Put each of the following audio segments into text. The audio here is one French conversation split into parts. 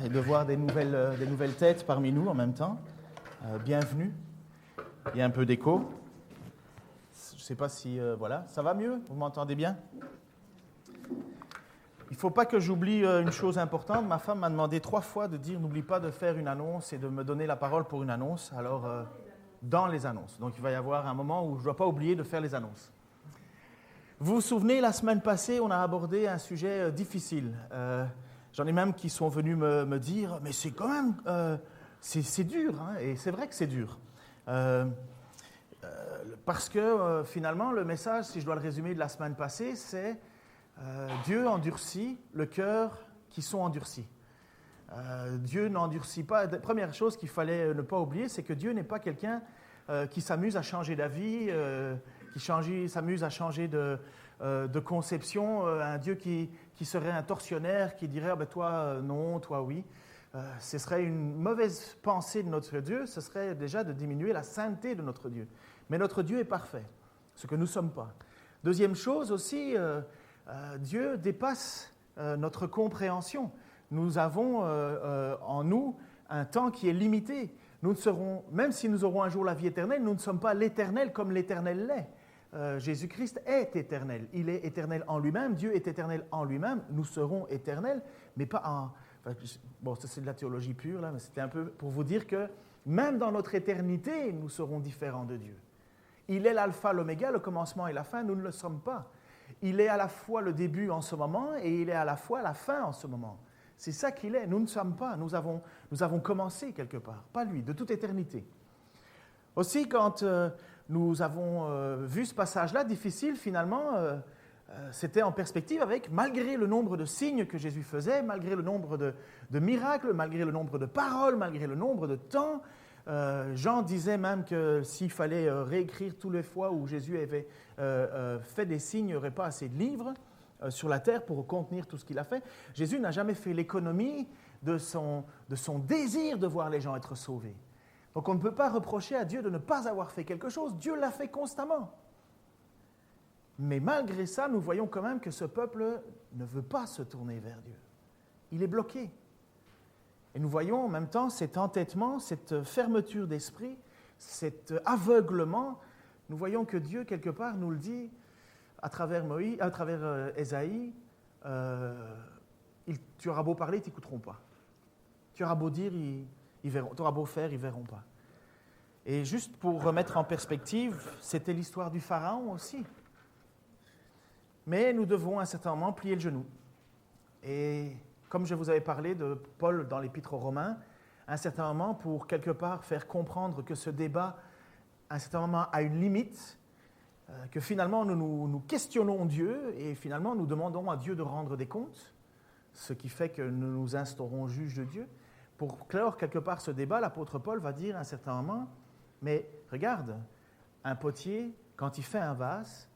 et de voir des nouvelles têtes parmi nous en même temps. Bienvenue. Il y a un peu d'écho. Je ne sais pas si... voilà, ça va mieux? Vous m'entendez bien? Il ne faut pas que j'oublie une chose importante. Ma femme m'a demandé 3 fois de dire n'oublie pas de faire une annonce et de me donner la parole pour une annonce. Alors, dans les annonces. Donc, il va y avoir un moment où je ne dois pas oublier de faire les annonces. Vous vous souvenez, la semaine passée, on a abordé un sujet difficile. J'en ai même qui sont venus me dire « Mais c'est quand même... c'est dur, hein ». Et c'est vrai que c'est dur. Parce que finalement, le message, si je dois le résumer de la semaine passée, c'est Dieu endurcit le cœur qui sont endurcis. Dieu n'endurcit pas. La première chose qu'il fallait ne pas oublier, c'est que Dieu n'est pas quelqu'un qui s'amuse à changer d'avis, qui s'amuse à changer de conception, un Dieu qui serait un tortionnaire, qui dirait toi non, toi oui. Ce serait une mauvaise pensée de notre Dieu, ce serait déjà de diminuer la sainteté de notre Dieu. Mais notre Dieu est parfait, ce que nous ne sommes pas. Deuxième chose aussi, Dieu dépasse notre compréhension. Nous avons en nous un temps qui est limité. Nous ne serons, même si nous aurons un jour la vie éternelle, nous ne sommes pas l'éternel comme l'éternel l'est. Jésus-Christ est éternel. Il est éternel en lui-même. Dieu est éternel en lui-même. Nous serons éternels, mais pas en... Bon, ça c'est de la théologie pure, là, mais c'était un peu pour vous dire que même dans notre éternité, nous serons différents de Dieu. Il est l'alpha, l'oméga, le commencement et la fin. Nous ne le sommes pas. Il est à la fois le début en ce moment et il est à la fois la fin en ce moment. C'est ça qu'il est. Nous ne sommes pas. Nous avons commencé quelque part. Pas lui, de toute éternité. Aussi, quand nous avons vu ce passage-là difficile, finalement, c'était en perspective avec, malgré le nombre de signes que Jésus faisait, malgré le nombre de miracles, malgré le nombre de paroles, malgré le nombre de temps, Jean disait même que s'il fallait réécrire toutes les fois où Jésus avait fait des signes, il n'y aurait pas assez de livres sur la terre pour contenir tout ce qu'il a fait. Jésus n'a jamais fait l'économie de son désir de voir les gens être sauvés. Donc on ne peut pas reprocher à Dieu de ne pas avoir fait quelque chose. Dieu l'a fait constamment. Mais malgré ça, nous voyons quand même que ce peuple ne veut pas se tourner vers Dieu. Il est bloqué. Et nous voyons en même temps cet entêtement, cette fermeture d'esprit, cet aveuglement. Nous voyons que Dieu, quelque part, nous le dit à travers Ésaïe, tu auras beau parler, ils ne t'écouteront pas. Tu auras beau dire, tu auras beau faire, ils ne verront pas. Et juste pour remettre en perspective, c'était l'histoire du Pharaon aussi. Mais nous devons à un certain moment plier le genou. Et comme je vous avais parlé de Paul dans l'Épître aux Romains, à un certain moment, pour quelque part faire comprendre que ce débat, à un certain moment, a une limite, que finalement nous questionnons Dieu et finalement nous demandons à Dieu de rendre des comptes, ce qui fait que nous nous instaurons juges de Dieu. Pour clore quelque part ce débat, l'apôtre Paul va dire à un certain moment, mais regarde, un potier, quand il fait un vase,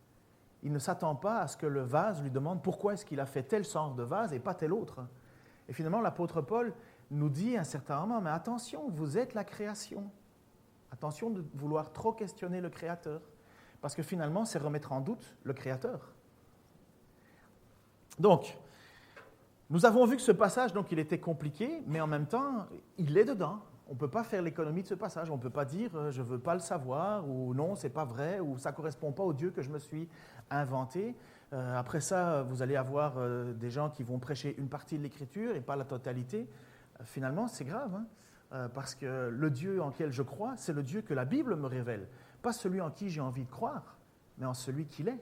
il ne s'attend pas à ce que le vase lui demande pourquoi est-ce qu'il a fait tel genre de vase et pas tel autre. Et finalement, l'apôtre Paul nous dit à un certain moment, mais attention, vous êtes la création. Attention de vouloir trop questionner le Créateur, parce que finalement, c'est remettre en doute le Créateur. Donc, nous avons vu que ce passage, donc, il était compliqué, mais en même temps, il est dedans. On ne peut pas faire l'économie de ce passage. On ne peut pas dire « je ne veux pas le savoir » ou « non, ce n'est pas vrai » ou « ça ne correspond pas au Dieu que je me suis inventé ». Après ça, vous allez avoir des gens qui vont prêcher une partie de l'Écriture et pas la totalité. Finalement, c'est grave, hein, parce que le Dieu en lequel je crois, c'est le Dieu que la Bible me révèle. Pas celui en qui j'ai envie de croire, mais en celui qu'il est.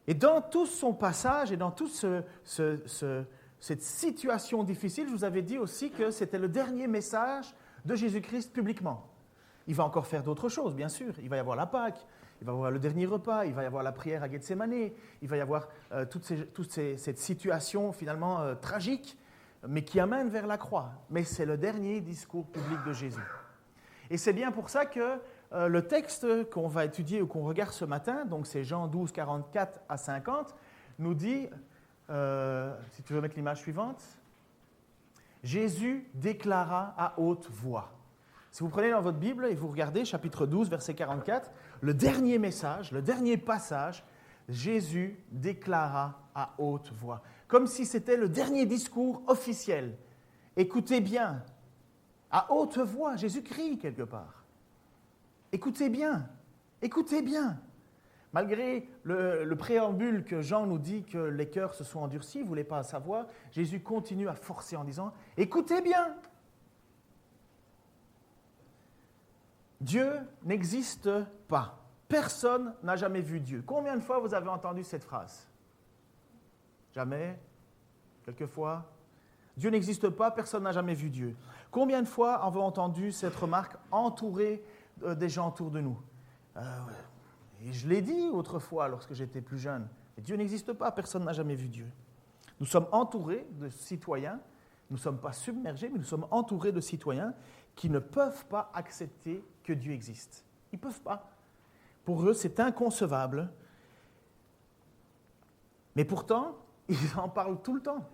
Et dans tout son passage et dans toute cette situation difficile, je vous avais dit aussi que c'était le dernier message de Jésus-Christ publiquement. Il va encore faire d'autres choses, bien sûr. Il va y avoir la Pâque, il va y avoir le dernier repas, il va y avoir la prière à Gethsémanée, il va y avoir cette situation finalement tragique, mais qui amène vers la croix. Mais c'est le dernier discours public de Jésus. Et c'est bien pour ça que le texte qu'on va étudier ou qu'on regarde ce matin, donc c'est Jean 12, 44 à 50, nous dit, si tu veux mettre l'image suivante, Jésus déclara à haute voix. Si vous prenez dans votre Bible et vous regardez chapitre 12, verset 44, le dernier message, le dernier passage, Jésus déclara à haute voix, comme si c'était le dernier discours officiel Écoutez bien, à haute voix, Jésus crie quelque part. Écoutez bien, écoutez bien. Malgré le préambule que Jean nous dit que les cœurs se sont endurcis, vous ne voulez pas savoir, Jésus continue à forcer en disant « Écoutez bien !» Dieu n'existe pas. Personne n'a jamais vu Dieu. Combien de fois vous avez entendu cette phrase? Jamais? Quelquefois? Dieu n'existe pas, personne n'a jamais vu Dieu. Combien de fois avons-vous entendu cette remarque entourée des gens autour de nous? Et je l'ai dit autrefois lorsque j'étais plus jeune. Dieu n'existe pas, personne n'a jamais vu Dieu. Nous sommes entourés de citoyens, nous ne sommes pas submergés, mais nous sommes entourés de citoyens qui ne peuvent pas accepter que Dieu existe. Ils ne peuvent pas. Pour eux, c'est inconcevable. Mais pourtant, ils en parlent tout le temps.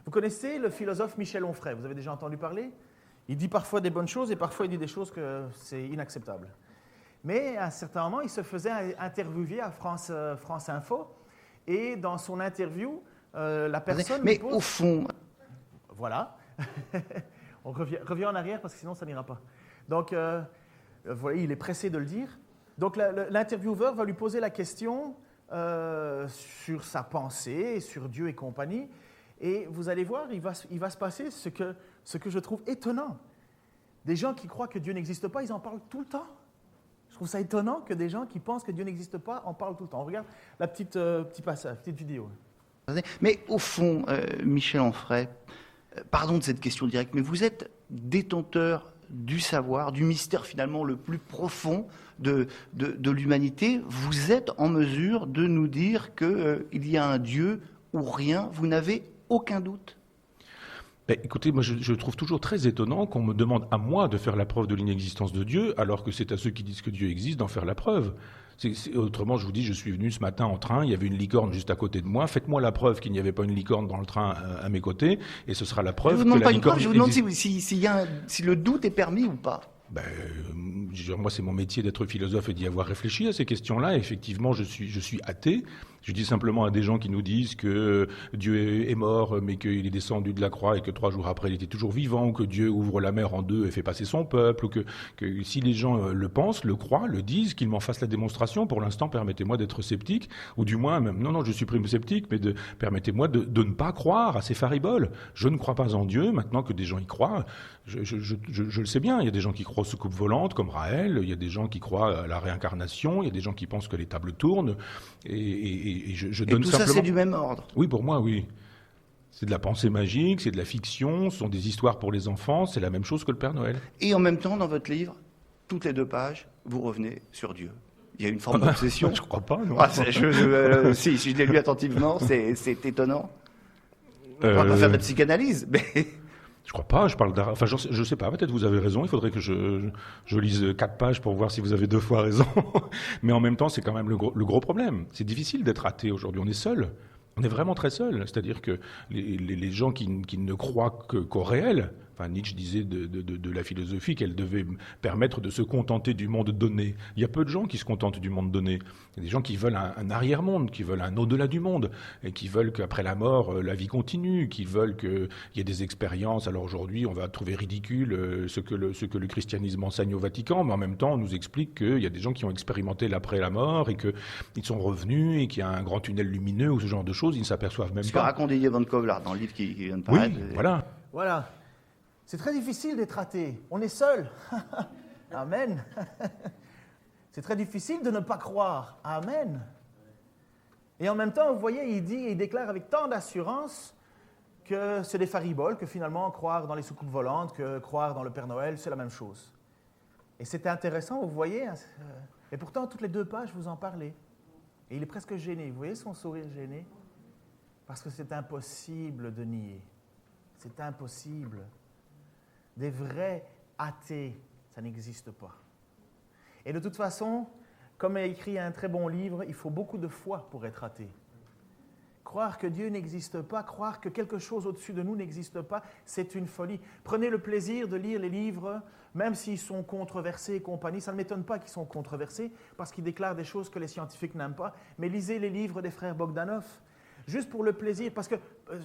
Vous connaissez le philosophe Michel Onfray, vous avez déjà entendu parler? Il dit parfois des bonnes choses et parfois il dit des choses que c'est inacceptable. Mais à un certain moment, il se faisait interviewer à France Info et dans son interview, la personne... Mais au fond... Voilà. On revient en arrière parce que sinon ça n'ira pas. Donc, vous voyez, il est pressé de le dire. Donc, l'intervieweur va lui poser la question sur sa pensée, sur Dieu et compagnie. Et vous allez voir, il va se passer ce que je trouve étonnant. Des gens qui croient que Dieu n'existe pas, ils en parlent tout le temps. Je trouve ça étonnant que des gens qui pensent que Dieu n'existe pas en parlent tout le temps. On regarde la petite vidéo. Mais au fond, Michel Onfray, pardon de cette question directe, mais vous êtes détenteur du savoir, du mystère finalement le plus profond de l'humanité. Vous êtes en mesure de nous dire qu'il y a un Dieu ou rien, vous n'avez aucun doute? Écoutez, moi je trouve toujours très étonnant qu'on me demande à moi de faire la preuve de l'inexistence de Dieu, alors que c'est à ceux qui disent que Dieu existe d'en faire la preuve. Autrement, je vous dis, je suis venu ce matin en train, il y avait une licorne juste à côté de moi, faites-moi la preuve qu'il n'y avait pas une licorne dans le train à mes côtés, et ce sera la preuve que la licorne existe. Je vous demande pas une preuve, je vous demande si le doute est permis ou pas. Moi, c'est mon métier d'être philosophe et d'y avoir réfléchi à ces questions-là. Effectivement, je suis athée. Je dis simplement à des gens qui nous disent que Dieu est mort, mais qu'il est descendu de la croix et que 3 jours après, il était toujours vivant, ou que Dieu ouvre la mer en deux et fait passer son peuple, ou que si les gens le pensent, le croient, le disent, qu'ils m'en fassent la démonstration. Pour l'instant, permettez-moi d'être sceptique, ou du moins, même, non, je supprime sceptique, mais permettez-moi de ne pas croire à ces fariboles. Je ne crois pas en Dieu, maintenant que des gens y croient. Je le sais bien, il y a des gens qui croient aux soucoupes volantes, comme Raël, il y a des gens qui croient à la réincarnation, il y a des gens qui pensent que les tables tournent, et je donne tout simplement... ça, c'est du même ordre? Oui, pour moi, oui. C'est de la pensée magique, c'est de la fiction, ce sont des histoires pour les enfants, c'est la même chose que le Père Noël. Et en même temps, dans votre livre, toutes les 2 pages, vous revenez sur Dieu. Il y a une forme d'obsession. Je crois pas, non. Si je l'ai lu attentivement, c'est étonnant. On va pas faire de psychanalyse, mais... Je crois pas, je parle d'art. Enfin, je sais pas, peut-être vous avez raison, il faudrait que je lise 4 pages pour voir si vous avez 2 fois raison. Mais en même temps, c'est quand même le gros problème. C'est difficile d'être athée aujourd'hui, on est seul. On est vraiment très seul. C'est-à-dire que les gens qui ne croient qu'au réel, enfin Nietzsche disait de la philosophie qu'elle devait permettre de se contenter du monde donné. Il y a peu de gens qui se contentent du monde donné. Il y a des gens qui veulent un arrière-monde, qui veulent un au-delà du monde, et qui veulent qu'après la mort, la vie continue, qui veulent qu'il y ait des expériences. Alors aujourd'hui, on va trouver ridicule ce que le christianisme enseigne au Vatican, mais en même temps, on nous explique qu'il y a des gens qui ont expérimenté l'après la mort, et qu'ils sont revenus, et qu'il y a un grand tunnel lumineux, ou ce genre de choses, ils ne s'aperçoivent même pas. Ce que raconte Didier Van Kovlar dans le livre qui vient de paraître. Oui, voilà. Voilà. C'est très difficile d'être athée. On est seul. Amen. C'est très difficile de ne pas croire. Amen. Et en même temps, vous voyez, il déclare avec tant d'assurance que c'est des fariboles, que finalement, croire dans les soucoupes volantes, que croire dans le Père Noël, c'est la même chose. Et c'est intéressant, vous voyez. Et pourtant, toutes les 2 pages, vous en parlez. Et il est presque gêné. Vous voyez son sourire gêné? Parce que c'est impossible de nier. C'est impossible. Des vrais athées, ça n'existe pas. Et de toute façon, comme a écrit un très bon livre, il faut beaucoup de foi pour être athée. Croire que Dieu n'existe pas, croire que quelque chose au-dessus de nous n'existe pas, c'est une folie. Prenez le plaisir de lire les livres, même s'ils sont controversés et compagnie. Ça ne m'étonne pas qu'ils sont controversés, parce qu'ils déclarent des choses que les scientifiques n'aiment pas. Mais lisez les livres des frères Bogdanov. juste pour le plaisir, parce que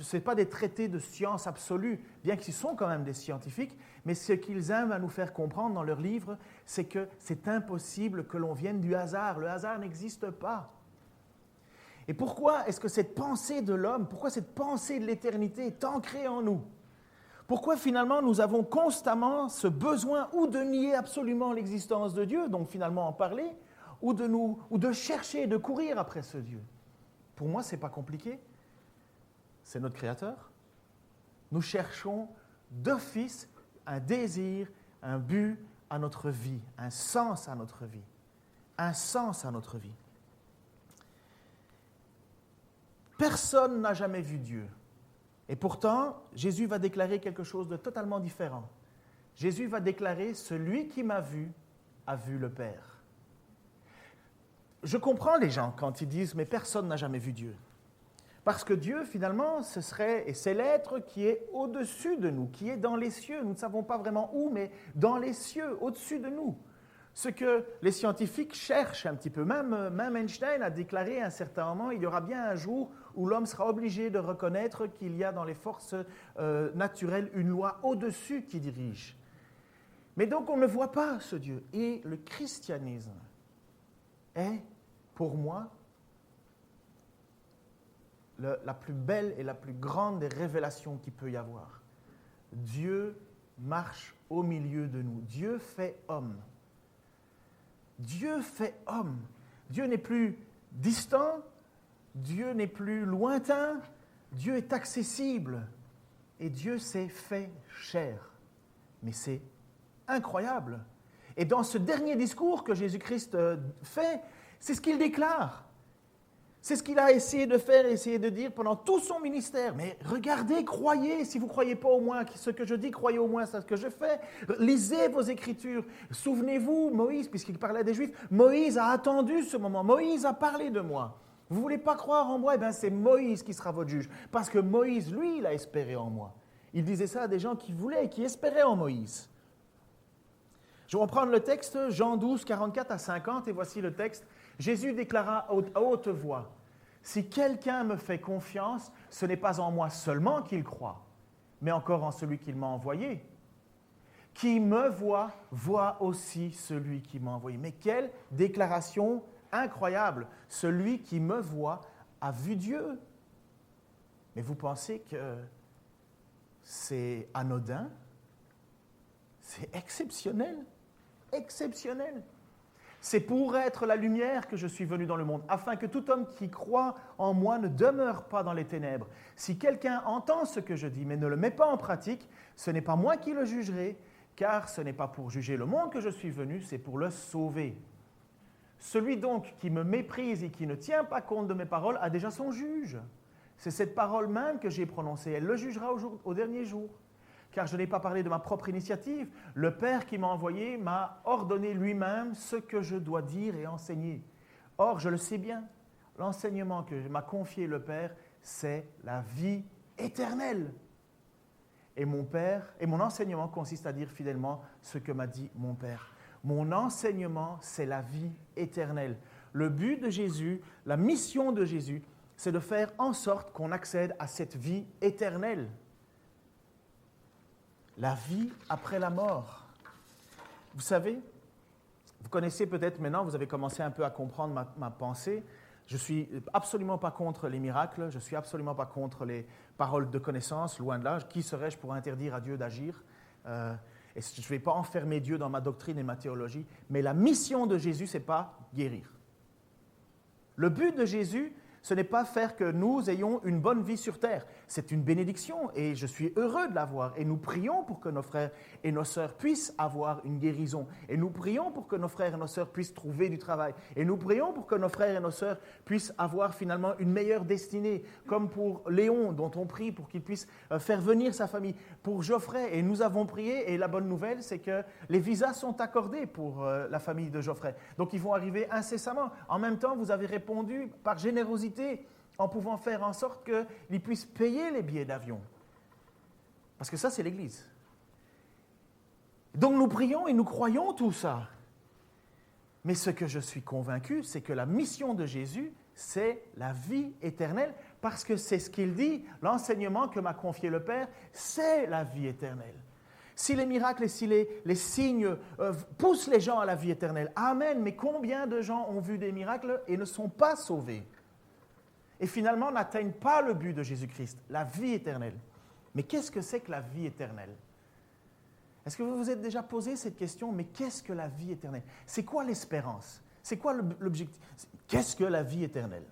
ce n'est pas des traités de science absolue, bien qu'ils sont quand même des scientifiques, mais ce qu'ils aiment à nous faire comprendre dans leurs livres, c'est que c'est impossible que l'on vienne du hasard. Le hasard n'existe pas. Et pourquoi est-ce que cette pensée de l'homme, pourquoi cette pensée de l'éternité est ancrée en nous? Pourquoi finalement nous avons constamment ce besoin ou de nier absolument l'existence de Dieu, donc finalement en parler, ou de chercher, de courir après ce Dieu? Pour moi, ce n'est pas compliqué. C'est notre Créateur. Nous cherchons d'office un désir, un but à notre vie, un sens à notre vie. Un sens à notre vie. Personne n'a jamais vu Dieu. Et pourtant, Jésus va déclarer quelque chose de totalement différent. Jésus va déclarer « Celui qui m'a vu a vu le Père ». Je comprends les gens quand ils disent « Mais personne n'a jamais vu Dieu ». Parce que Dieu, finalement, ce serait, et c'est l'être qui est au-dessus de nous, qui est dans les cieux. Nous ne savons pas vraiment où, mais dans les cieux, au-dessus de nous. Ce que les scientifiques cherchent un petit peu. Même Einstein a déclaré à un certain moment, il y aura bien un jour où l'homme sera obligé de reconnaître qu'il y a dans les forces naturelles une loi au-dessus qui dirige. Mais donc on ne voit pas ce Dieu. Et le christianisme est, pour moi, la plus belle et la plus grande des révélations qu'il peut y avoir. Dieu marche au milieu de nous. Dieu fait homme. Dieu fait homme. Dieu n'est plus distant, Dieu n'est plus lointain, Dieu est accessible et Dieu s'est fait chair. Mais c'est incroyable. Et dans ce dernier discours que Jésus-Christ fait, c'est ce qu'il déclare. C'est ce qu'il a essayé de faire, essayé de dire pendant tout son ministère. Mais regardez, croyez, si vous ne croyez pas au moins ce que je dis, croyez au moins ce que je fais. Lisez vos Écritures. Souvenez-vous, Moïse, puisqu'il parlait des Juifs, Moïse a attendu ce moment. Moïse a parlé de moi. Vous ne voulez pas croire en moi? Eh bien, c'est Moïse qui sera votre juge. Parce que Moïse, lui, il a espéré en moi. Il disait ça à des gens qui voulaient et qui espéraient en Moïse. Je vais reprendre le texte, Jean 12, 44 à 50, et voici le texte. Jésus déclara à haute voix, « Si quelqu'un me fait confiance, ce n'est pas en moi seulement qu'il croit, mais encore en celui qui m'a envoyé. Qui me voit, voit aussi celui qui m'a envoyé. » Mais quelle déclaration incroyable! Celui qui me voit a vu Dieu. Mais vous pensez que c'est anodin? C'est exceptionnel. Exceptionnel. C'est pour être la lumière que je suis venu dans le monde, afin que tout homme qui croit en moi ne demeure pas dans les ténèbres. Si quelqu'un entend ce que je dis, mais ne le met pas en pratique, ce n'est pas moi qui le jugerai, car ce n'est pas pour juger le monde que je suis venu, c'est pour le sauver. Celui donc qui me méprise et qui ne tient pas compte de mes paroles a déjà son juge. C'est cette parole même que j'ai prononcée. Elle le jugera au dernier jour. Car je n'ai pas parlé de ma propre initiative. Le Père qui m'a envoyé m'a ordonné lui-même ce que je dois dire et enseigner. Or, je le sais bien, l'enseignement que m'a confié le Père, c'est la vie éternelle. Et mon enseignement consiste à dire fidèlement ce que m'a dit mon Père. Mon enseignement, c'est la vie éternelle. Le but de Jésus, la mission de Jésus, c'est de faire en sorte qu'on accède à cette vie éternelle. La vie après la mort. Vous savez, vous connaissez peut-être maintenant, vous avez commencé un peu à comprendre ma pensée. Je ne suis absolument pas contre les miracles, je ne suis absolument pas contre les paroles de connaissance, loin de là. Qui serais-je pour interdire à Dieu d'agir? Et je ne vais pas enfermer Dieu dans ma doctrine et ma théologie, mais la mission de Jésus, ce n'est pas guérir. Le but de Jésus, ce n'est pas faire que nous ayons une bonne vie sur terre. C'est une bénédiction et je suis heureux de l'avoir. Et nous prions pour que nos frères et nos sœurs puissent avoir une guérison. Et nous prions pour que nos frères et nos sœurs puissent trouver du travail. Et nous prions pour que nos frères et nos sœurs puissent avoir finalement une meilleure destinée. Comme pour Léon, dont on prie pour qu'il puisse faire venir sa famille. Pour Geoffrey, et nous avons prié. Et la bonne nouvelle, c'est que les visas sont accordés pour la famille de Geoffrey. Donc ils vont arriver incessamment. En même temps, vous avez répondu par générosité en pouvant faire en sorte qu'ils puissent payer les billets d'avion. Parce que ça, c'est l'Église. Donc nous prions et nous croyons tout ça. Mais ce que je suis convaincu, c'est que la mission de Jésus, c'est la vie éternelle parce que c'est ce qu'il dit, l'enseignement que m'a confié le Père, c'est la vie éternelle. Si les miracles et si les signes poussent les gens à la vie éternelle, amen, mais combien de gens ont vu des miracles et ne sont pas sauvés? Et finalement n'atteignent pas le but de Jésus-Christ, la vie éternelle. Mais qu'est-ce que c'est que la vie éternelle? Est-ce que vous vous êtes déjà posé cette question? Mais qu'est-ce que la vie éternelle? C'est quoi l'espérance? C'est quoi l'objectif? Qu'est-ce que la vie éternelle?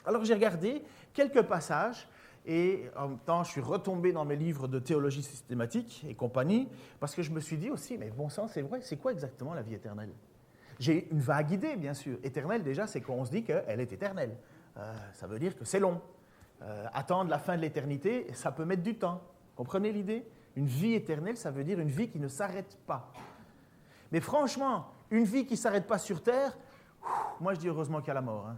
Alors j'ai regardé quelques passages et en même temps je suis retombé dans mes livres de théologie systématique et compagnie parce que je me suis dit aussi, mais bon sang, c'est vrai, c'est quoi exactement la vie éternelle? J'ai une vague idée, bien sûr. Éternelle, déjà, c'est qu'on se dit qu'elle est éternelle. Ça veut dire que c'est long. Attendre la fin de l'éternité, ça peut mettre du temps. Comprenez l'idée? Une vie éternelle, ça veut dire une vie qui ne s'arrête pas. Mais franchement, une vie qui ne s'arrête pas sur Terre, moi je dis heureusement qu'il y a la mort. Hein.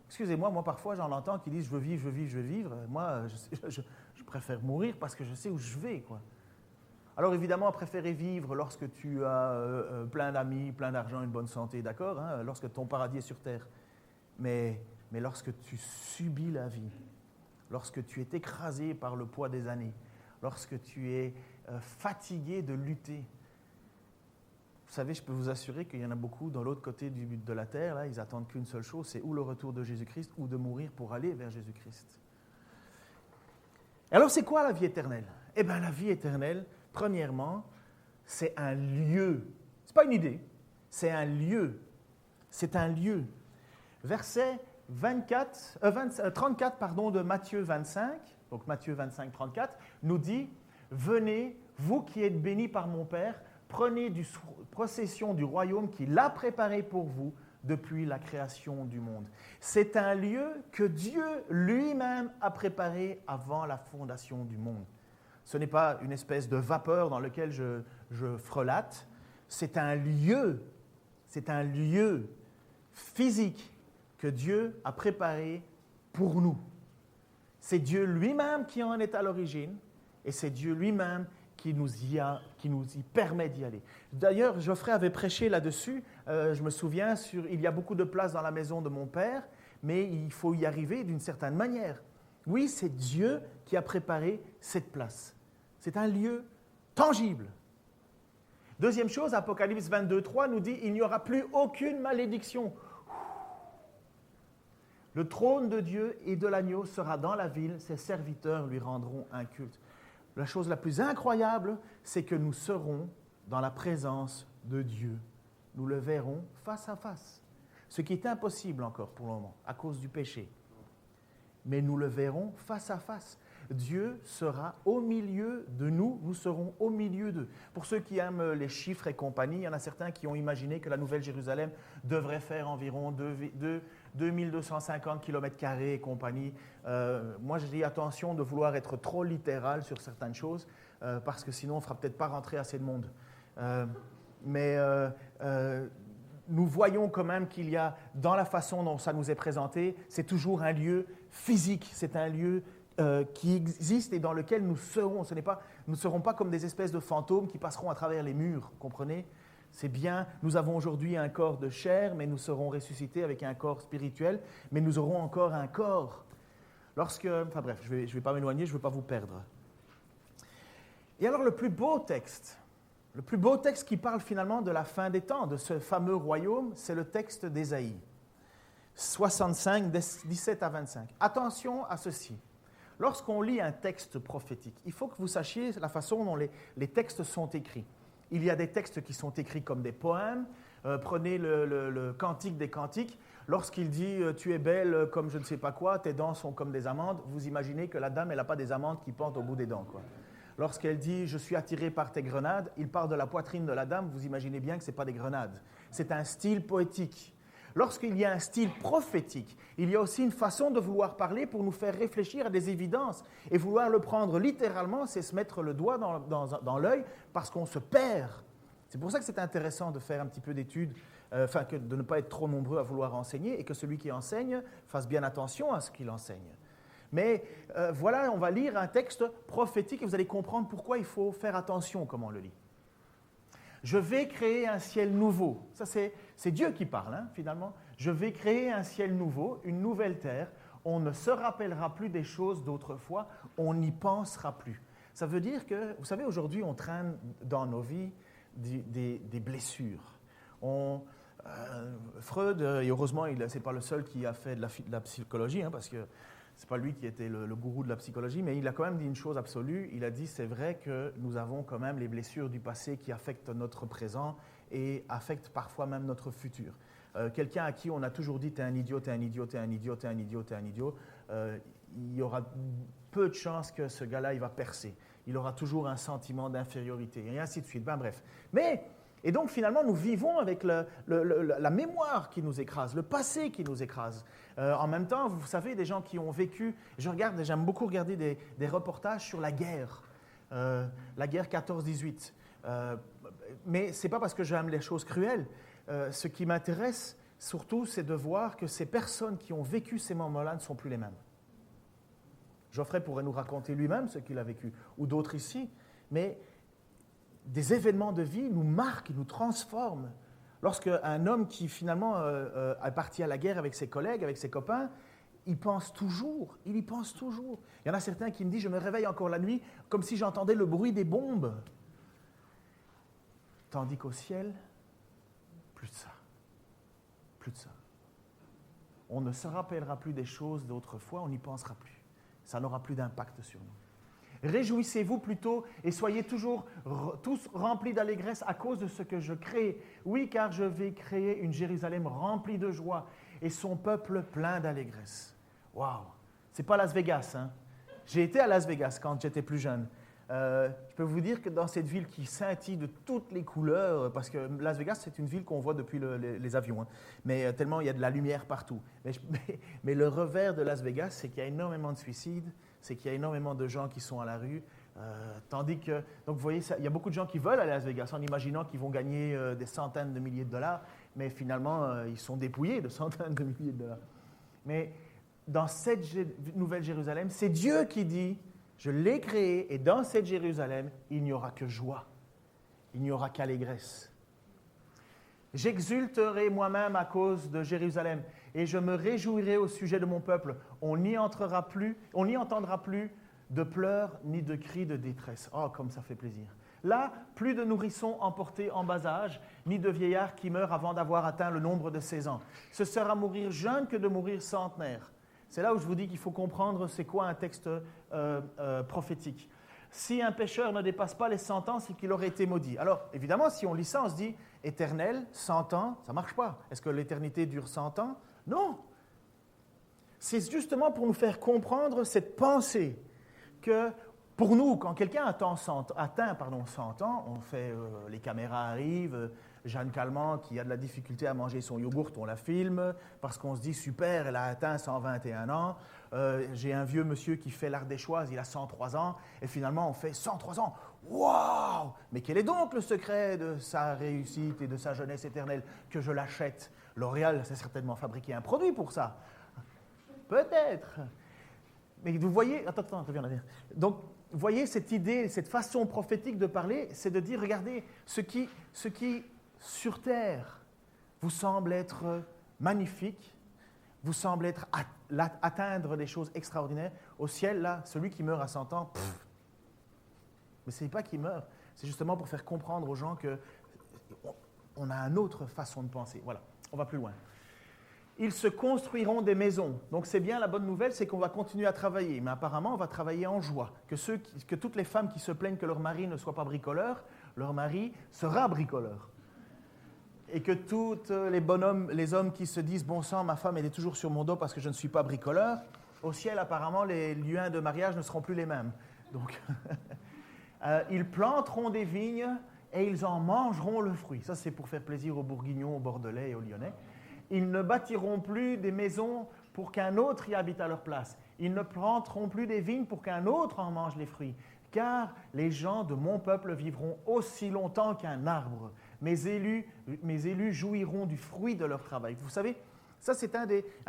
Excusez-moi, moi parfois j'en entends qui disent je veux vivre, je veux vivre, je veux vivre. Moi, je préfère mourir parce que je sais où je vais, quoi. Alors évidemment, préférer vivre lorsque tu as plein d'amis, plein d'argent, une bonne santé, d'accord, hein, lorsque ton paradis est sur Terre. Mais lorsque tu subis la vie, lorsque tu es écrasé par le poids des années, lorsque tu es fatigué de lutter, vous savez, je peux vous assurer qu'il y en a beaucoup dans l'autre côté de la terre, là, ils attendent qu'une seule chose, c'est ou le retour de Jésus-Christ ou de mourir pour aller vers Jésus-Christ. Alors, c'est quoi la vie éternelle? Eh bien, la vie éternelle, premièrement, c'est un lieu. Ce n'est pas une idée, c'est un lieu. C'est un lieu. Verset 34 de Matthieu 25, donc Matthieu 25, 34, nous dit « Venez, vous qui êtes bénis par mon Père, prenez possession du royaume qu'il a préparé pour vous depuis la création du monde. » C'est un lieu que Dieu lui-même a préparé avant la fondation du monde. Ce n'est pas une espèce de vapeur dans lequel je frelate, c'est un lieu physique que Dieu a préparé pour nous. C'est Dieu lui-même qui en est à l'origine et c'est Dieu lui-même qui nous y permet d'y aller. D'ailleurs, Geoffrey avait prêché là-dessus, je me souviens, il y a beaucoup de place dans la maison de mon père, mais il faut y arriver d'une certaine manière. Oui, c'est Dieu qui a préparé cette place. C'est un lieu tangible. Deuxième chose, Apocalypse 22, 3 nous dit « Il n'y aura plus aucune malédiction. Le trône de Dieu et de l'agneau sera dans la ville, ses serviteurs lui rendront un culte. » La chose la plus incroyable, c'est que nous serons dans la présence de Dieu. Nous le verrons face à face. Ce qui est impossible encore pour le moment, à cause du péché. Mais nous le verrons face à face. Dieu sera au milieu de nous, nous serons au milieu d'eux. Pour ceux qui aiment les chiffres et compagnie, il y en a certains qui ont imaginé que la Nouvelle Jérusalem devrait faire environ 2250 km² et compagnie. Moi, je dis attention de vouloir être trop littéral sur certaines choses, parce que sinon, on ne fera peut-être pas rentrer assez de monde. Nous voyons quand même qu'il y a, dans la façon dont ça nous est présenté, c'est toujours un lieu physique, c'est un lieu qui existe et dans lequel nous serons. Nous ne serons pas comme des espèces de fantômes qui passeront à travers les murs, comprenez? C'est bien, nous avons aujourd'hui un corps de chair, mais nous serons ressuscités avec un corps spirituel, mais nous aurons encore un corps. Enfin bref, je vais pas m'éloigner, je ne veux pas vous perdre. Et alors le plus beau texte qui parle finalement de la fin des temps, de ce fameux royaume, c'est le texte d'Ésaïe, 65, 17 à 25. Attention à ceci. Lorsqu'on lit un texte prophétique, il faut que vous sachiez la façon dont les textes sont écrits. Il y a des textes qui sont écrits comme des poèmes. Prenez le Cantique des Cantiques. Lorsqu'il dit « Tu es belle comme je ne sais pas quoi, tes dents sont comme des amandes », vous imaginez que la dame, elle n'a pas des amandes qui pendent au bout des dents, quoi. Lorsqu'elle dit « Je suis attiré par tes grenades », il parle de la poitrine de la dame, vous imaginez bien que ce n'est pas des grenades. C'est un style poétique. Lorsqu'il y a un style prophétique, il y a aussi une façon de vouloir parler pour nous faire réfléchir à des évidences. Et vouloir le prendre littéralement, c'est se mettre le doigt dans l'œil parce qu'on se perd. C'est pour ça que c'est intéressant de faire un petit peu d'études, de ne pas être trop nombreux à vouloir enseigner et que celui qui enseigne fasse bien attention à ce qu'il enseigne. Mais voilà, on va lire un texte prophétique et vous allez comprendre pourquoi il faut faire attention comment on le lit. Je vais créer un ciel nouveau. Ça, c'est Dieu qui parle, hein, finalement. Je vais créer un ciel nouveau, une nouvelle terre. on ne se rappellera plus des choses d'autrefois, on n'y pensera plus. Ça veut dire que, vous savez, aujourd'hui, on traîne dans nos vies des blessures. Freud, et heureusement, ce n'est pas le seul qui a fait de la psychologie, hein, parce que ce n'est pas lui qui était le gourou de la psychologie, mais il a quand même dit une chose absolue. Il a dit, c'est vrai que nous avons quand même les blessures du passé qui affectent notre présent et affectent parfois même notre futur. Quelqu'un à qui on a toujours dit « t'es un idiot, t'es un idiot, t'es un idiot, t'es un idiot, t'es un idiot », il y aura peu de chances que ce gars-là, il va percer. Il aura toujours un sentiment d'infériorité, et ainsi de suite. Ben, bref. Et donc, finalement, nous vivons avec la mémoire qui nous écrase, le passé qui nous écrase. En même temps, vous savez, des gens qui ont vécu... J'aime beaucoup regarder des reportages sur la guerre 14-18. Mais ce n'est pas parce que j'aime les choses cruelles. Ce qui m'intéresse, surtout, c'est de voir que ces personnes qui ont vécu ces moments-là ne sont plus les mêmes. Geoffrey pourrait nous raconter lui-même ce qu'il a vécu, ou d'autres ici, mais des événements de vie nous marquent, nous transforment. Lorsqu'un homme qui finalement est parti à la guerre avec ses collègues, avec ses copains, il y pense toujours. Il y en a certains qui me disent, je me réveille encore la nuit comme si j'entendais le bruit des bombes. Tandis qu'au ciel, plus de ça. Plus de ça. On ne se rappellera plus des choses d'autrefois, on n'y pensera plus. Ça n'aura plus d'impact sur nous. Réjouissez-vous plutôt et soyez toujours tous remplis d'allégresse à cause de ce que je crée. Oui, car je vais créer une Jérusalem remplie de joie et son peuple plein d'allégresse. Waouh! C'est pas Las Vegas, hein? J'ai été à Las Vegas quand j'étais plus jeune. Je peux vous dire que dans cette ville qui scintille de toutes les couleurs, parce que Las Vegas, c'est une ville qu'on voit depuis les avions, hein, mais tellement il y a de la lumière partout. Mais le revers de Las Vegas, c'est qu'il y a énormément de suicides, c'est qu'il y a énormément de gens qui sont à la rue, tandis que, donc vous voyez, il y a beaucoup de gens qui veulent aller à Las Vegas en imaginant qu'ils vont gagner des centaines de milliers de dollars, mais finalement, ils sont dépouillés de centaines de milliers de dollars. Mais dans cette nouvelle Jérusalem, c'est Dieu qui dit, je l'ai créé et dans cette Jérusalem, il n'y aura que joie, il n'y aura qu'allégresse. J'exulterai moi-même à cause de Jérusalem et je me réjouirai au sujet de mon peuple. On n'y entendra plus de pleurs ni de cris de détresse. Oh, comme ça fait plaisir. Là, plus de nourrissons emportés en bas âge, ni de vieillards qui meurent avant d'avoir atteint le nombre de 16 ans. Ce sera mourir jeune que de mourir centenaire. C'est là où je vous dis qu'il faut comprendre c'est quoi un texte prophétique. Si un pécheur ne dépasse pas les 100 ans, c'est qu'il aurait été maudit. Alors, évidemment, si on lit ça, on se dit éternel, 100 ans, ça ne marche pas. Est-ce que l'éternité dure 100 ans? Non. C'est justement pour nous faire comprendre cette pensée que pour nous, quand quelqu'un atteint 100 ans, on fait, les caméras arrivent, Jeanne Calment qui a de la difficulté à manger son yogourt, on la filme parce qu'on se dit super, elle a atteint 121 ans. J'ai un vieux monsieur qui fait l'Ardéchoise, il a 103 ans et finalement on fait 103 ans. Waouh! Mais quel est donc le secret de sa réussite et de sa jeunesse éternelle? Que je l'achète. L'Oréal s'est certainement fabriqué un produit pour ça. Peut-être. Mais vous voyez, attends, je viens de dire. Donc, vous voyez cette idée, cette façon prophétique de parler, c'est de dire, regardez, ce qui sur terre vous semble être magnifique, vous semble être atteindre des choses extraordinaires, au ciel, là, celui qui meurt à 100 ans, mais ce n'est pas qu'il meurt, c'est justement pour faire comprendre aux gens qu'on a une autre façon de penser. Voilà, on va plus loin. Ils se construiront des maisons. Donc c'est bien, la bonne nouvelle, c'est qu'on va continuer à travailler. Mais apparemment, on va travailler en joie. Que toutes les femmes qui se plaignent que leur mari ne soit pas bricoleur, leur mari sera bricoleur. Et que tous les bonhommes, les hommes qui se disent « Bon sang, ma femme, elle est toujours sur mon dos parce que je ne suis pas bricoleur », au ciel, apparemment, les liens de mariage ne seront plus les mêmes. Donc, ils planteront des vignes et ils en mangeront le fruit. Ça, c'est pour faire plaisir aux Bourguignons, aux Bordelais et aux Lyonnais. Ils ne bâtiront plus des maisons pour qu'un autre y habite à leur place. Ils ne planteront plus des vignes pour qu'un autre en mange les fruits. Car les gens de mon peuple vivront aussi longtemps qu'un arbre. Mes élus jouiront du fruit de leur travail. Vous savez, ça c'est un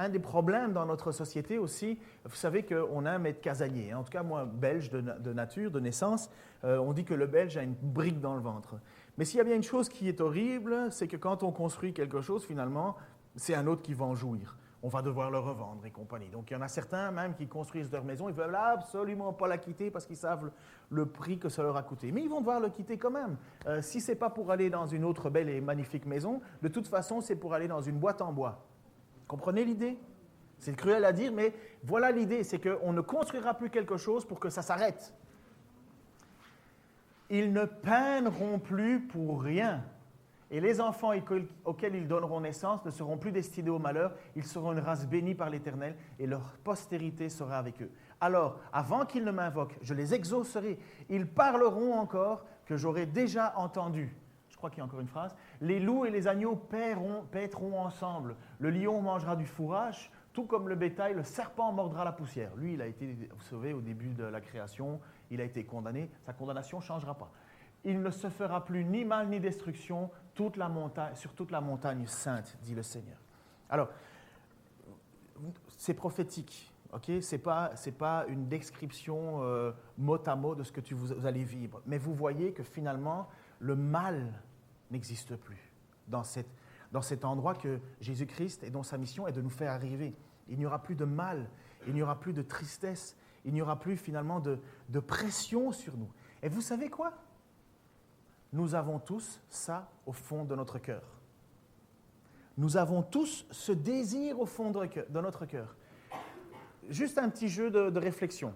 des problèmes dans notre société aussi. Vous savez qu'on a un maître casanier. En tout cas, moi, belge de nature, de naissance, on dit que le Belge a une brique dans le ventre. Mais s'il y a bien une chose qui est horrible, c'est que quand on construit quelque chose, finalement, c'est un autre qui va en jouir. on va devoir le revendre et compagnie. Donc il y en a certains même qui construisent leur maison, ils ne veulent absolument pas la quitter parce qu'ils savent le prix que ça leur a coûté. Mais ils vont devoir le quitter quand même. Si ce n'est pas pour aller dans une autre belle et magnifique maison, de toute façon, c'est pour aller dans une boîte en bois. Comprenez l'idée? C'est cruel à dire, mais voilà l'idée, c'est qu'on ne construira plus quelque chose pour que ça s'arrête. Ils ne peineront plus pour rien. Et les enfants auxquels ils donneront naissance ne seront plus destinés au malheur, ils seront une race bénie par l'Éternel et leur postérité sera avec eux. Alors, avant qu'ils ne m'invoquent, je les exaucerai. Ils parleront encore que j'aurai déjà entendu. Je crois qu'il y a encore une phrase. Les loups et les agneaux paîtront ensemble. Le lion mangera du fourrage, tout comme le bétail, le serpent mordra la poussière. Lui, il a été sauvé au début de la création, il a été condamné, sa condamnation ne changera pas. Il ne se fera plus ni mal ni destruction sur toute la montagne sainte, dit le Seigneur. Alors, c'est prophétique, ok? Ce n'est pas une description mot à mot de ce que vous allez vivre. Mais vous voyez que finalement, le mal n'existe plus dans cet endroit que Jésus-Christ et dont sa mission est de nous faire arriver. Il n'y aura plus de mal, il n'y aura plus de tristesse, il n'y aura plus finalement de pression sur nous. Et vous savez quoi? Nous avons tous ça au fond de notre cœur. Nous avons tous ce désir au fond de notre cœur. Juste un petit jeu de réflexion.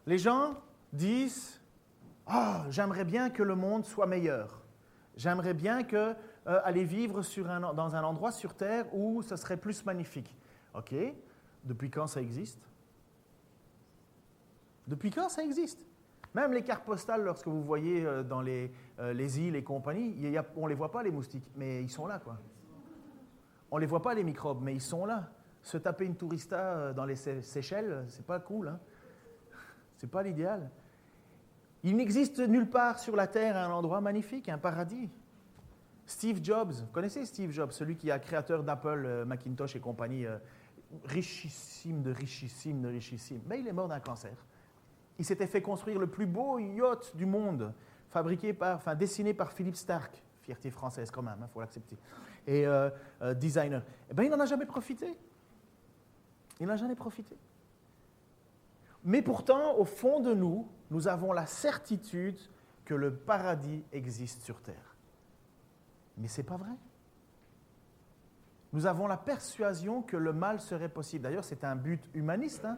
Les gens disent « Ah, j'aimerais bien que le monde soit meilleur. J'aimerais bien aller vivre dans un endroit sur Terre où ce serait plus magnifique. » OK. Depuis quand ça existe? Depuis quand ça existe? Même les cartes postales, lorsque vous voyez dans les îles et compagnie, on ne les voit pas, les moustiques, mais ils sont là, quoi. On ne les voit pas, les microbes, mais ils sont là. Se taper une tourista dans les Seychelles, c'est pas cool, hein? C'est pas l'idéal. Il n'existe nulle part sur la Terre un endroit magnifique, un paradis. Steve Jobs, vous connaissez Steve Jobs, celui qui est créateur d'Apple, Macintosh et compagnie, richissime de richissime de richissime. Mais il est mort d'un cancer. Il s'était fait construire le plus beau yacht du monde, dessiné par Philippe Stark, fierté française quand même, il faut l'accepter, et designer. Eh bien, il n'en a jamais profité. Il n'en a jamais profité. Mais pourtant, au fond de nous, nous avons la certitude que le paradis existe sur Terre. Mais ce n'est pas vrai. Nous avons la persuasion que le mal serait possible. D'ailleurs, c'est un but humaniste, hein.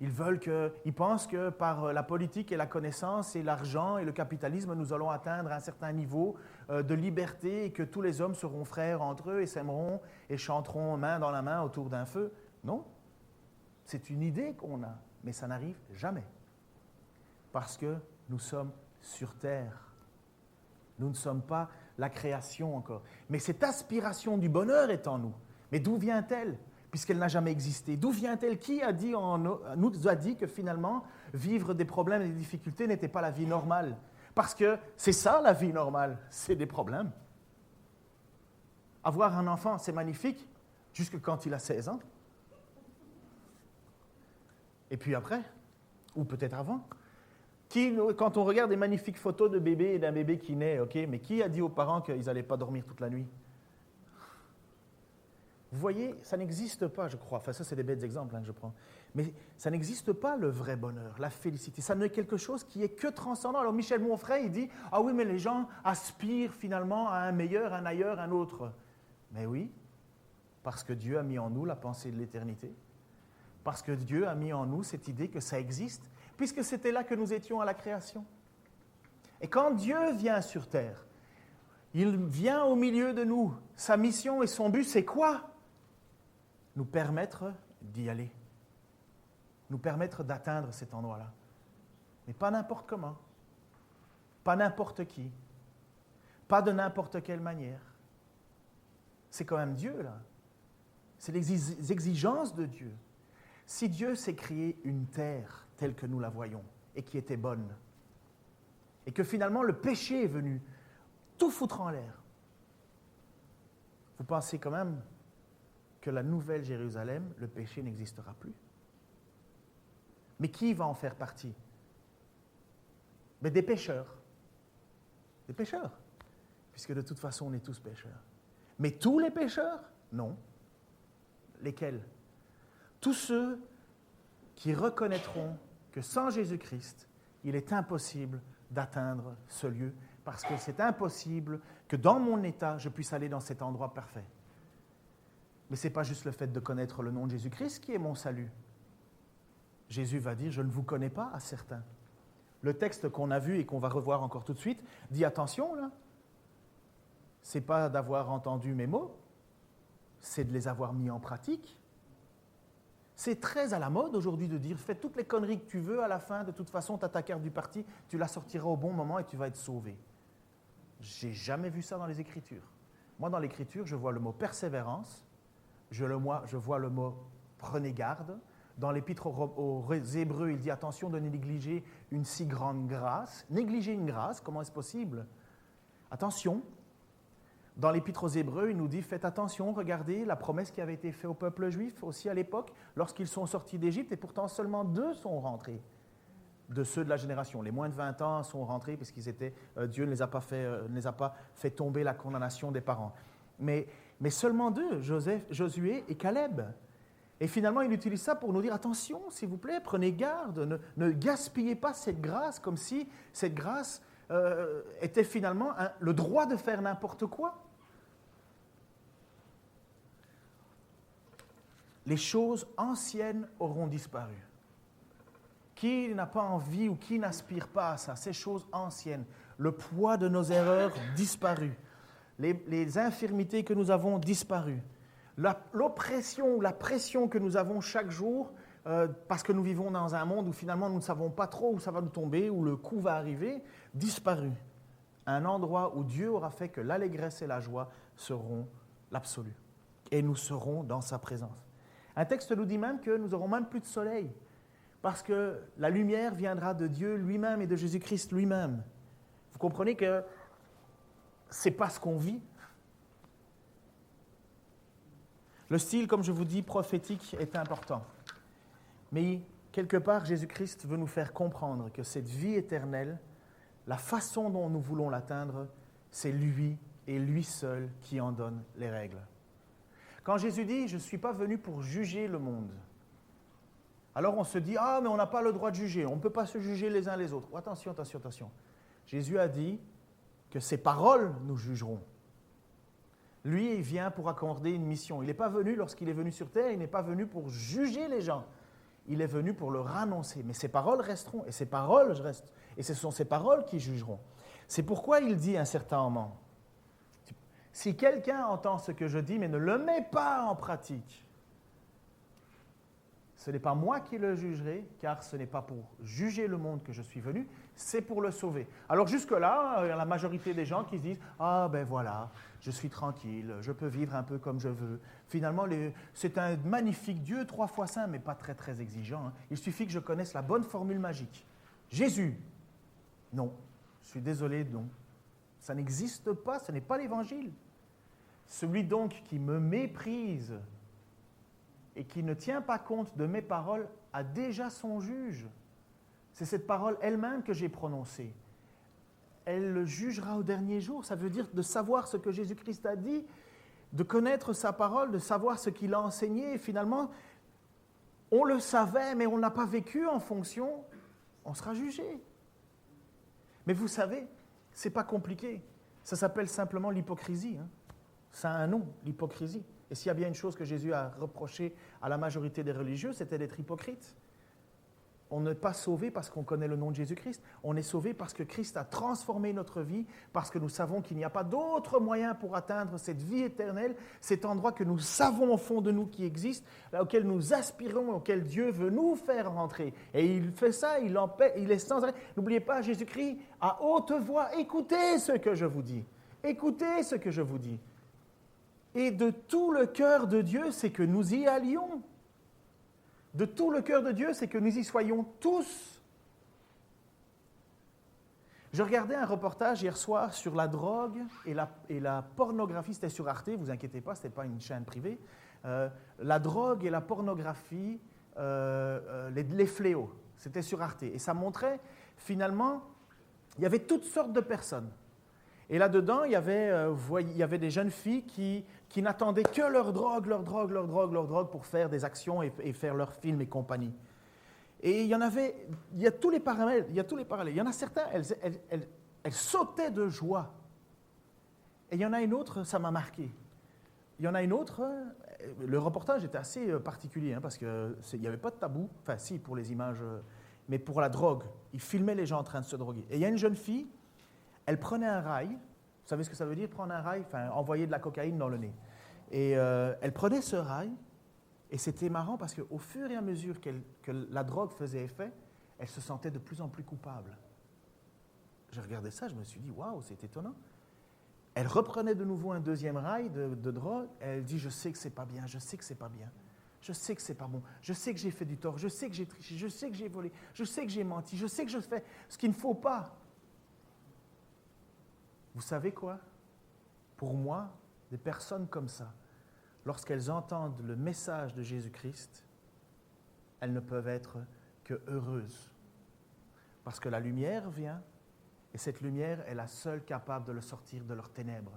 Ils pensent que par la politique et la connaissance et l'argent et le capitalisme, nous allons atteindre un certain niveau de liberté et que tous les hommes seront frères entre eux et s'aimeront et chanteront main dans la main autour d'un feu. Non, c'est une idée qu'on a, mais ça n'arrive jamais. Parce que nous sommes sur terre. Nous ne sommes pas la création encore. Mais cette aspiration du bonheur est en nous. Mais d'où vient-elle ? Puisqu'elle n'a jamais existé. D'où vient-elle? Qui nous a dit que finalement, vivre des problèmes et des difficultés n'était pas la vie normale? Parce que c'est ça la vie normale, c'est des problèmes. Avoir un enfant, c'est magnifique, jusque quand il a 16 ans. Et puis après, ou peut-être avant. Quand on regarde des magnifiques photos de bébés et d'un bébé qui naît, ok, mais qui a dit aux parents qu'ils n'allaient pas dormir toute la nuit? Vous voyez, ça n'existe pas, je crois. Enfin, ça, c'est des bêtes exemples que je prends. Mais ça n'existe pas, le vrai bonheur, la félicité. Ça n'est quelque chose qui est que transcendant. Alors, Michel Monfray, il dit « Ah oui, mais les gens aspirent finalement à un meilleur, un ailleurs, un autre. » Mais oui, parce que Dieu a mis en nous la pensée de l'éternité. Parce que Dieu a mis en nous cette idée que ça existe, puisque c'était là que nous étions à la création. Et quand Dieu vient sur terre, il vient au milieu de nous. Sa mission et son but, c'est quoi? Nous permettre d'y aller. Nous permettre d'atteindre cet endroit-là. Mais pas n'importe comment. Pas n'importe qui. Pas de n'importe quelle manière. C'est quand même Dieu, là. C'est les exigences de Dieu. Si Dieu s'est créé une terre telle que nous la voyons, et qui était bonne, et que finalement le péché est venu tout foutre en l'air, vous pensez quand même que la nouvelle Jérusalem, le péché n'existera plus? Mais qui va en faire partie? Mais des pécheurs. Des pécheurs. Puisque de toute façon, on est tous pécheurs. Mais tous les pécheurs? Non. Lesquels? Tous ceux qui reconnaîtront que sans Jésus-Christ, il est impossible d'atteindre ce lieu, parce que c'est impossible que dans mon état, je puisse aller dans cet endroit parfait. Mais ce n'est pas juste le fait de connaître le nom de Jésus-Christ qui est mon salut. Jésus va dire, je ne vous connais pas à certains. Le texte qu'on a vu et qu'on va revoir encore tout de suite dit, attention, là, ce n'est pas d'avoir entendu mes mots, c'est de les avoir mis en pratique. C'est très à la mode aujourd'hui de dire, fais toutes les conneries que tu veux, à la fin, de toute façon, tu as ta carte du parti, tu la sortiras au bon moment et tu vas être sauvé. J'ai jamais vu ça dans les Écritures. Moi, dans l'Écriture, je vois le mot persévérance, je vois le mot prenez garde. Dans l'Épître aux Hébreux, il dit attention de ne négliger une si grande grâce. Négliger une grâce, comment est-ce possible? Attention. Dans l'Épître aux Hébreux, il nous dit faites attention, regardez la promesse qui avait été faite au peuple juif aussi à l'époque, lorsqu'ils sont sortis d'Égypte, et pourtant seulement 2 sont rentrés de ceux de la génération. Les moins de 20 ans sont rentrés parce qu'ils étaient, Dieu ne les a pas fait tomber la condamnation des parents. Mais seulement 2, Josué et Caleb. Et finalement, il utilise ça pour nous dire attention, s'il vous plaît, prenez garde, ne gaspillez pas cette grâce comme si cette grâce était finalement le droit de faire n'importe quoi. Les choses anciennes auront disparu. Qui n'a pas envie ou qui n'aspire pas à ça? Ces choses anciennes, le poids de nos erreurs disparu, les infirmités que nous avons disparu, l'oppression ou la pression que nous avons chaque jour parce que nous vivons dans un monde où finalement nous ne savons pas trop où ça va nous tomber, où le coup va arriver, disparu. Un endroit où Dieu aura fait que l'allégresse et la joie seront l'absolu. Et nous serons dans sa présence. Un texte nous dit même que nous n'aurons même plus de soleil, parce que la lumière viendra de Dieu lui-même et de Jésus-Christ lui-même. Vous comprenez que ce n'est pas ce qu'on vit. Le style, comme je vous dis, prophétique est important. Mais quelque part, Jésus-Christ veut nous faire comprendre que cette vie éternelle, la façon dont nous voulons l'atteindre, c'est lui et lui seul qui en donne les règles. Quand Jésus dit « Je ne suis pas venu pour juger le monde », alors on se dit « Ah, mais on n'a pas le droit de juger, on ne peut pas se juger les uns les autres. » Attention, attention, attention. Jésus a dit que ses paroles nous jugeront. Lui, il vient pour accorder une mission. Il n'est pas venu, lorsqu'il est venu sur terre, il n'est pas venu pour juger les gens. Il est venu pour leur annoncer. Mais ses paroles resteront, et ses paroles restent. Et ce sont ses paroles qui jugeront. C'est pourquoi il dit à un certain moment, si quelqu'un entend ce que je dis, mais ne le met pas en pratique, ce n'est pas moi qui le jugerai, car ce n'est pas pour juger le monde que je suis venu, c'est pour le sauver. Alors jusque-là, il y a la majorité des gens qui se disent « Ah ben voilà, je suis tranquille, je peux vivre un peu comme je veux. » Finalement, c'est un magnifique Dieu, 3 fois saint, mais pas très très exigeant. Hein. Il suffit que je connaisse la bonne formule magique. Jésus, non, je suis désolé, non. Ça n'existe pas, ce n'est pas l'Évangile. Celui donc qui me méprise et qui ne tient pas compte de mes paroles a déjà son juge. C'est cette parole elle-même que j'ai prononcée. Elle le jugera au dernier jour. Ça veut dire de savoir ce que Jésus-Christ a dit, de connaître sa parole, de savoir ce qu'il a enseigné. Et finalement, on le savait, mais on n'a pas vécu en fonction. On sera jugé. Mais vous savez, ce n'est pas compliqué. Ça s'appelle simplement l'hypocrisie. Hein. Ça a un nom, l'hypocrisie. Et s'il y a bien une chose que Jésus a reproché à la majorité des religieux, c'était d'être hypocrite. On n'est pas sauvé parce qu'on connaît le nom de Jésus-Christ. On est sauvé parce que Christ a transformé notre vie, parce que nous savons qu'il n'y a pas d'autre moyen pour atteindre cette vie éternelle, cet endroit que nous savons au fond de nous qui existe, auquel nous aspirons, auquel Dieu veut nous faire rentrer. Et il fait ça, il est sans arrêt. N'oubliez pas, Jésus-Christ, à haute voix, écoutez ce que je vous dis. Écoutez ce que je vous dis. Et de tout le cœur de Dieu, c'est que nous y allions. De tout le cœur de Dieu, c'est que nous y soyons tous. Je regardais un reportage hier soir sur la drogue et la pornographie. C'était sur Arte, ne vous inquiétez pas, ce n'était pas une chaîne privée. La drogue et la pornographie, les fléaux. C'était sur Arte. Et ça montrait, finalement, il y avait toutes sortes de personnes. Et là-dedans, il y avait des jeunes filles qui n'attendaient que leur drogue pour faire des actions et faire leurs films et compagnie. Et il y a tous les parallèles. Il y en a certains, elles sautaient de joie. Et il y en a une autre, ça m'a marqué. Il y en a une autre, le reportage était assez particulier, parce qu'il n'y avait pas de tabou, enfin si, pour les images, mais pour la drogue. Ils filmaient les gens en train de se droguer. Et il y a une jeune fille, elle prenait un rail. Vous savez ce que ça veut dire, prendre un rail? Enfin, envoyer de la cocaïne dans le nez. Et elle prenait ce rail, et c'était marrant parce qu'au fur et à mesure que la drogue faisait effet, elle se sentait de plus en plus coupable. Je regardais ça, je me suis dit, waouh, c'est étonnant. Elle reprenait de nouveau un deuxième rail de drogue, et elle dit, je sais que c'est pas bien, je sais que c'est pas bien. Je sais que c'est pas bon, je sais que j'ai fait du tort, je sais que j'ai triché, je sais que j'ai volé, je sais que j'ai menti, je sais que je fais ce qu'il ne faut pas. Vous savez quoi? Pour moi, des personnes comme ça, lorsqu'elles entendent le message de Jésus-Christ, elles ne peuvent être que heureuses. Parce que la lumière vient, et cette lumière est la seule capable de le sortir de leurs ténèbres.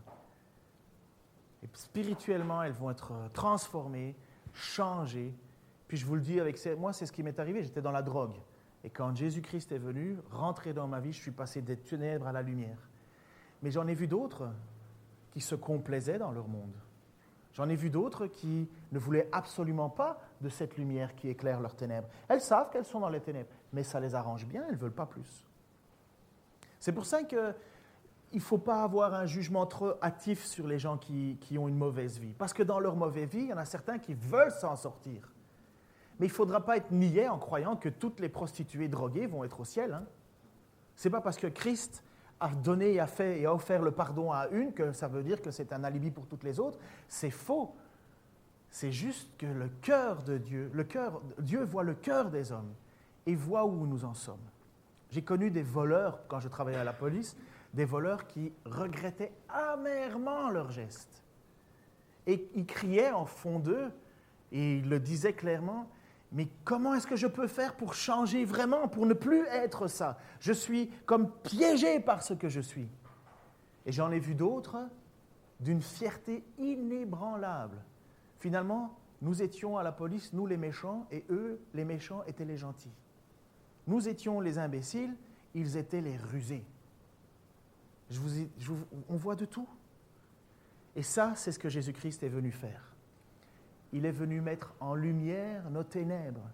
Et spirituellement, elles vont être transformées, changées. Puis je vous le dis, moi, c'est ce qui m'est arrivé, j'étais dans la drogue. Et quand Jésus-Christ est venu, rentrer dans ma vie, je suis passé des ténèbres à la lumière. Mais j'en ai vu d'autres qui se complaisaient dans leur monde. J'en ai vu d'autres qui ne voulaient absolument pas de cette lumière qui éclaire leurs ténèbres. Elles savent qu'elles sont dans les ténèbres, mais ça les arrange bien, elles ne veulent pas plus. C'est pour ça qu'il ne faut pas avoir un jugement trop hâtif sur les gens qui ont une mauvaise vie. Parce que dans leur mauvaise vie, il y en a certains qui veulent s'en sortir. Mais il ne faudra pas être niais en croyant que toutes les prostituées droguées vont être au ciel. Ce n'est pas parce que Christ a donné et a offert le pardon à une que ça veut dire que c'est un alibi pour toutes les autres. C'est faux. C'est juste que le cœur de Dieu, Dieu voit le cœur des hommes et voit où nous en sommes. J'ai connu des voleurs, quand je travaillais à la police, des voleurs qui regrettaient amèrement leurs gestes. Et ils criaient en fond d'eux, et ils le disaient clairement, mais comment est-ce que je peux faire pour changer vraiment, pour ne plus être ça? Je suis comme piégé par ce que je suis. Et j'en ai vu d'autres d'une fierté inébranlable. Finalement, nous étions à la police, nous les méchants, et eux, les méchants, étaient les gentils. Nous étions les imbéciles, ils étaient les rusés. On voit de tout. Et ça, c'est ce que Jésus-Christ est venu faire. Il est venu mettre en lumière nos ténèbres.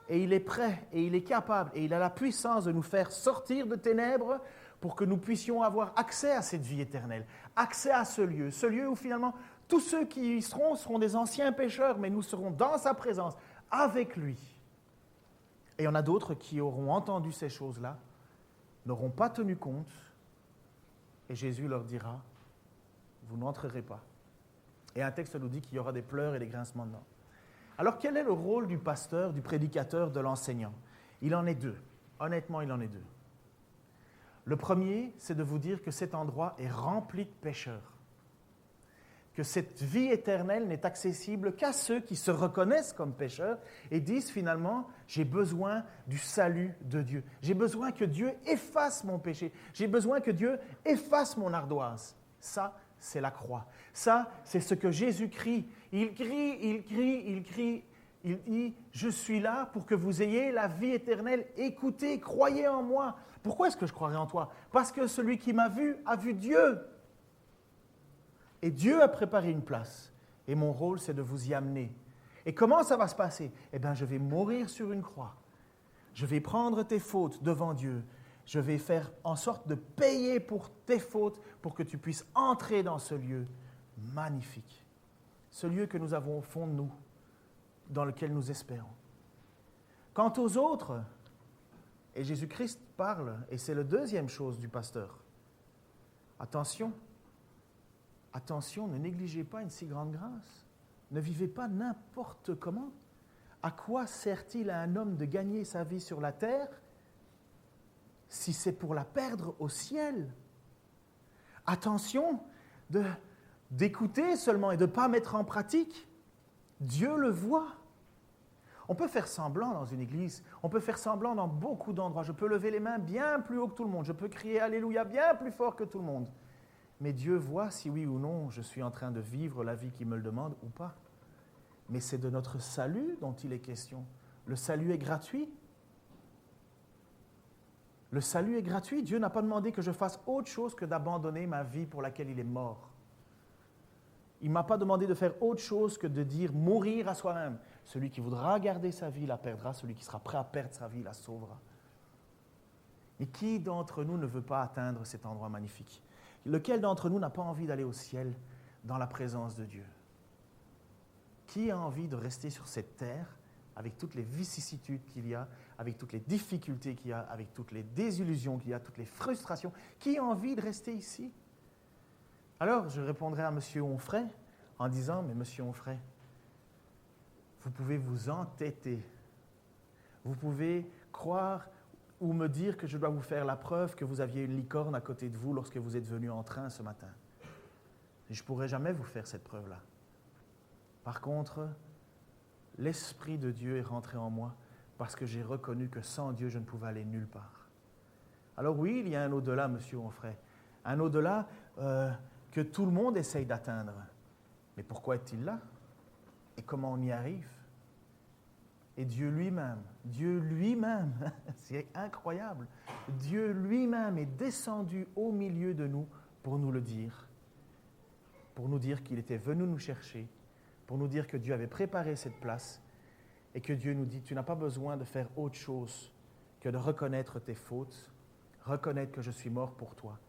Et il est prêt, et il est capable, et il a la puissance de nous faire sortir de ténèbres pour que nous puissions avoir accès à cette vie éternelle, accès à ce lieu où finalement tous ceux qui y seront des anciens pécheurs, mais nous serons dans sa présence, avec lui. Et il y en a d'autres qui auront entendu ces choses-là, n'auront pas tenu compte, et Jésus leur dira, vous n'entrerez pas. Et un texte nous dit qu'il y aura des pleurs et des grincements de dents. Alors quel est le rôle du pasteur, du prédicateur, de l'enseignant? Il en est deux. Honnêtement, il en est deux. Le premier, c'est de vous dire que cet endroit est rempli de pécheurs. Que cette vie éternelle n'est accessible qu'à ceux qui se reconnaissent comme pécheurs et disent finalement, j'ai besoin du salut de Dieu. J'ai besoin que Dieu efface mon péché. J'ai besoin que Dieu efface mon ardoise. Ça, c'est la croix. Ça, c'est ce que Jésus crie. Il crie. Il dit, je suis là pour que vous ayez la vie éternelle. Écoutez, croyez en moi. Pourquoi est-ce que je croirais en toi? Parce que celui qui m'a vu a vu Dieu. Et Dieu a préparé une place. Et mon rôle, c'est de vous y amener. Et comment ça va se passer? Eh bien, je vais mourir sur une croix. Je vais prendre tes fautes devant Dieu. Je vais faire en sorte de payer pour tes fautes pour que tu puisses entrer dans ce lieu magnifique. Ce lieu que nous avons au fond de nous, dans lequel nous espérons. Quant aux autres, et Jésus-Christ parle, et c'est la deuxième chose du pasteur. Attention, ne négligez pas une si grande grâce. Ne vivez pas n'importe comment. À quoi sert-il à un homme de gagner sa vie sur la terre si c'est pour la perdre au ciel? Attention d'écouter seulement et de ne pas mettre en pratique. Dieu le voit. On peut faire semblant dans une église, on peut faire semblant dans beaucoup d'endroits. Je peux lever les mains bien plus haut que tout le monde, je peux crier Alléluia bien plus fort que tout le monde. Mais Dieu voit si oui ou non je suis en train de vivre la vie qu'il me le demande ou pas. Mais c'est de notre salut dont il est question. Le salut est gratuit. Le salut est gratuit. Dieu n'a pas demandé que je fasse autre chose que d'abandonner ma vie pour laquelle il est mort. Il ne m'a pas demandé de faire autre chose que de dire mourir à soi-même. Celui qui voudra garder sa vie la perdra, celui qui sera prêt à perdre sa vie la sauvera. Et qui d'entre nous ne veut pas atteindre cet endroit magnifique? Lequel d'entre nous n'a pas envie d'aller au ciel dans la présence de Dieu? Qui a envie de rester sur cette terre avec toutes les vicissitudes qu'il y a, avec toutes les difficultés qu'il y a, avec toutes les désillusions qu'il y a, toutes les frustrations? Qui a envie de rester ici? Alors, je répondrai à M. Onfray en disant, mais M. Onfray, vous pouvez vous entêter. Vous pouvez croire ou me dire que je dois vous faire la preuve que vous aviez une licorne à côté de vous lorsque vous êtes venu en train ce matin. Et je ne pourrai jamais vous faire cette preuve-là. Par contre, l'Esprit de Dieu est rentré en moi parce que j'ai reconnu que sans Dieu, je ne pouvais aller nulle part. Alors oui, il y a un au-delà, M. Onfray. Un au-delà que tout le monde essaye d'atteindre. Mais pourquoi est-il là? Et comment on y arrive? Et Dieu lui-même, c'est incroyable, Dieu lui-même est descendu au milieu de nous pour nous le dire, pour nous dire qu'il était venu nous chercher, pour nous dire que Dieu avait préparé cette place et que Dieu nous dit, tu n'as pas besoin de faire autre chose que de reconnaître tes fautes, reconnaître que je suis mort pour toi.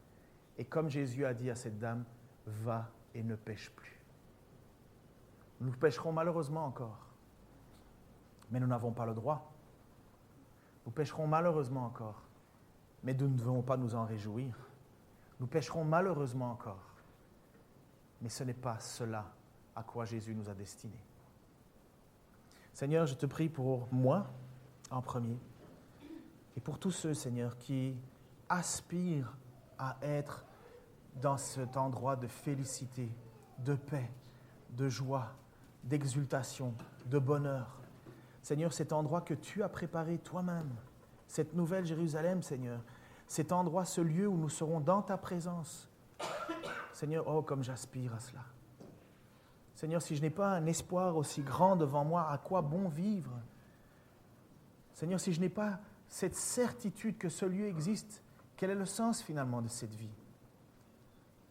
Et comme Jésus a dit à cette dame, va et ne pêche plus. Nous pécherons malheureusement encore. Mais nous n'avons pas le droit. Nous pécherons malheureusement encore, mais nous ne devons pas nous en réjouir. Nous pécherons malheureusement encore, mais ce n'est pas cela à quoi Jésus nous a destinés. Seigneur, je te prie pour moi en premier, et pour tous ceux, Seigneur, qui aspirent à être dans cet endroit de félicité, de paix, de joie, d'exultation, de bonheur. Seigneur, cet endroit que tu as préparé toi-même, cette nouvelle Jérusalem, Seigneur, cet endroit, ce lieu où nous serons dans ta présence. Seigneur, oh, comme j'aspire à cela. Seigneur, si je n'ai pas un espoir aussi grand devant moi, à quoi bon vivre? Seigneur, si je n'ai pas cette certitude que ce lieu existe, quel est le sens finalement de cette vie?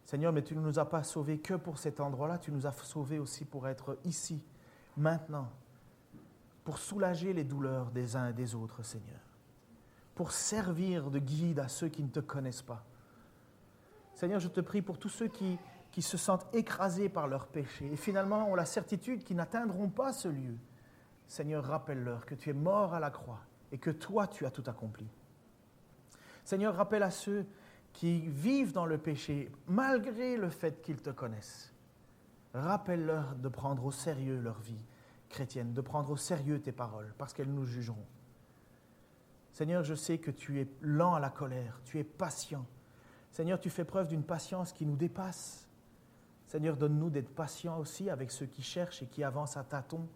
Seigneur, mais tu ne nous as pas sauvés que pour cet endroit-là, tu nous as sauvés aussi pour être ici, maintenant, pour soulager les douleurs des uns et des autres, Seigneur, pour servir de guide à ceux qui ne te connaissent pas. Seigneur, je te prie pour tous ceux qui se sentent écrasés par leurs péchés et finalement ont la certitude qu'ils n'atteindront pas ce lieu. Seigneur, rappelle-leur que tu es mort à la croix et que toi, tu as tout accompli. Seigneur, rappelle à ceux qui vivent dans le péché malgré le fait qu'ils te connaissent. Rappelle-leur de prendre au sérieux leur vie chrétienne, de prendre au sérieux tes paroles, parce qu'elles nous jugeront. Seigneur, je sais que tu es lent à la colère, tu es patient. Seigneur, tu fais preuve d'une patience qui nous dépasse. Seigneur, donne-nous d'être patients aussi avec ceux qui cherchent et qui avancent à tâtons.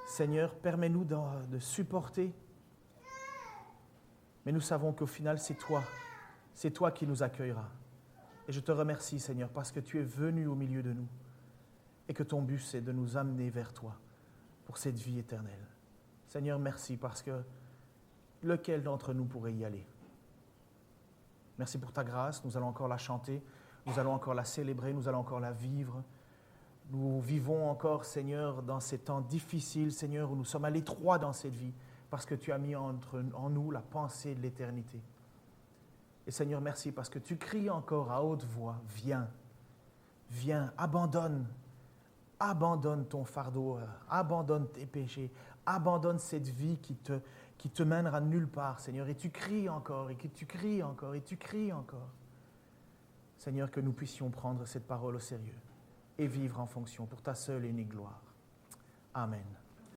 Seigneur, permets-nous de supporter. Mais nous savons qu'au final, c'est toi qui nous accueilleras. Et je te remercie, Seigneur, parce que tu es venu au milieu de nous. Et que ton but, c'est de nous amener vers toi pour cette vie éternelle. Seigneur, merci parce que lequel d'entre nous pourrait y aller? Merci pour ta grâce, nous allons encore la chanter, nous allons encore la célébrer, nous allons encore la vivre. Nous vivons encore, Seigneur, dans ces temps difficiles, Seigneur, où nous sommes à l'étroit dans cette vie parce que tu as mis en nous la pensée de l'éternité. Et Seigneur, merci parce que tu cries encore à haute voix, viens, viens, abandonne ton fardeau, abandonne tes péchés, abandonne cette vie qui te mènera nulle part, Seigneur. Et tu cries encore, et tu cries encore, et tu cries encore. Seigneur, que nous puissions prendre cette parole au sérieux et vivre en fonction pour ta seule et unique gloire. Amen.